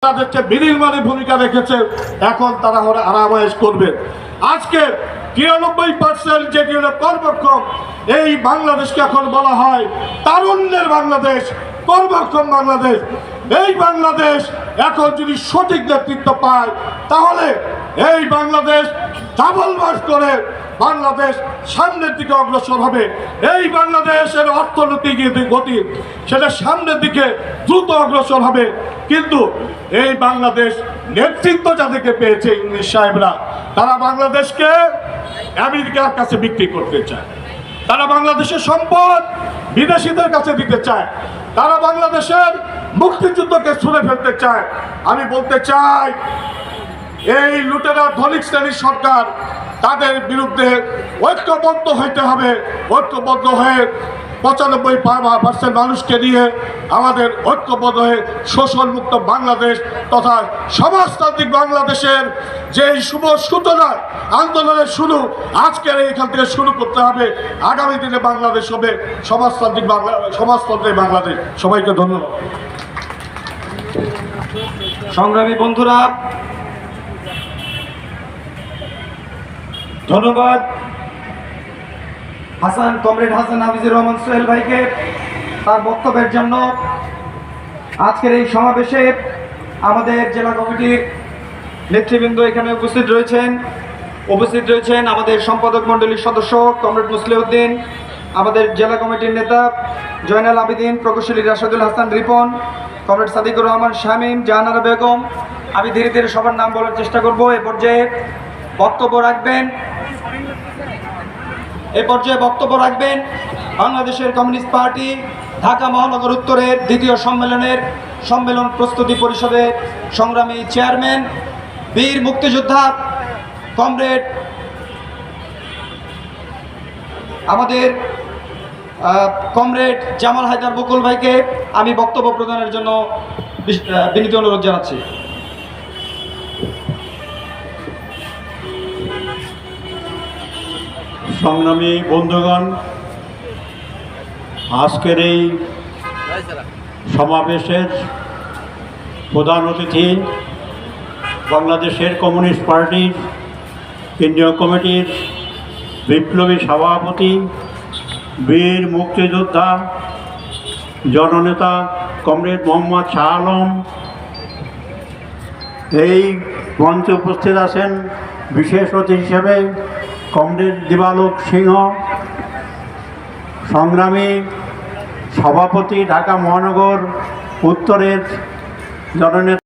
তাদেরকে বিনির্মাণে ভূমিকা রেখেছে, এখন তারা আরামায়েশ করবে। আজকে 93% যেটি হলো কর্মক্ষম, এই বাংলাদেশকে এখন বলা হয় তারুণ্যের বাংলাদেশ, কর্মক্ষম বাংলাদেশ। এই বাংলাদেশ এখন যদি সঠিক নেতৃত্ব পায়, তাহলে এই বাংলাদেশ ডাবল মার্চ করে বাংলাদেশ সামনের দিকে অগ্রসর হবে। এই বাংলাদেশের অর্থনৈতিক গতি সেটা সামনের দিকে দ্রুত অগ্রসর হবে। কিন্তু এই বাংলাদেশ নেতৃত্ব যাদেরকে পেয়েছে ইংলিশ সাহেবরা, তারা বাংলাদেশকে আমেরিকার কাছে বিক্রি করতে চায়, তারা বাংলাদেশের সম্পদ বিদেশিদের কাছে দিতে চায়, তারা বাংলাদেশের মুক্তিযুদ্ধকে ছুঁড়ে ফেলতে চায়। আমি বলতে চাই, এই লুটেরা ধনিক শ্রেণীর সরকার, তাদের বিরুদ্ধে ঐক্যবদ্ধ হইতে হবে। ঐক্যবদ্ধ হয়ে 95% মানুষকে নিয়ে আমাদের ঐক্যবদ্ধ হয়ে শোষণমুক্ত বাংলাদেশ তথা সমাজতান্ত্রিক বাংলাদেশের যে শুভ সূচনা আন্দোলনের শুরু আজকের এইখান থেকে শুরু করতে হবে। আগামী দিনে বাংলাদেশ হবে সমাজতন্ত্রের বাংলাদেশ। সবাইকে ধন্যবাদ। সংগ্রামী বন্ধুরা, ধন্যবাদ কমরেড হাসান হাফিজুর রহমান সোহেল ভাইকে তার বক্তব্যের জন্য। আজকের এই সমাবেশে আমাদের জেলা কমিটির নেতৃবৃন্দ এখানে উপস্থিত রয়েছেন আমাদের সম্পাদক মণ্ডলীর সদস্য কমরেড মুসলিউদ্দিন, আমাদের জেলা কমিটির নেতা জয়নাল আবেদিন, প্রকৌশলী রাশেদুল হাসান রিপন, কমরেড সাদিকুর রহমান শামীম, জাহানারা বেগম। আমি ধীরে ধীরে সবার নাম বলার চেষ্টা করব। এ পর্যায়ে বক্তব্য রাখবেন বাংলাদেশের কমিউনিস্ট পার্টি ঢাকা মহানগর উত্তরের দ্বিতীয় সম্মেলন প্রস্তুতি পরিষদের সংগ্রামী চেয়ারম্যান, বীর মুক্তিযোদ্ধা কমরেড আমাদের কমরেড জামাল হায়দার বকুল ভাইকে আমি বক্তব্য প্রদানের জন্য বিনীত অনুরোধ জানাচ্ছি। সংগ্রামী বন্ধুগণ, আজকের এই সমাবেশের প্রধান অতিথি বাংলাদেশের কমিউনিস্ট পার্টির কেন্দ্রীয় কমিটির বিপ্লবী সভাপতি, বীর মুক্তিযোদ্ধা জননেতা কমরেড মোহাম্মদ শাহ আলম। এই মঞ্চে উপস্থিত আছেন বিশেষ অতিথি হিসেবে কমরেড দিবালোক সিংহ, সংগ্রামী সভাপতি ঢাকা মহানগর উত্তরের জননেতা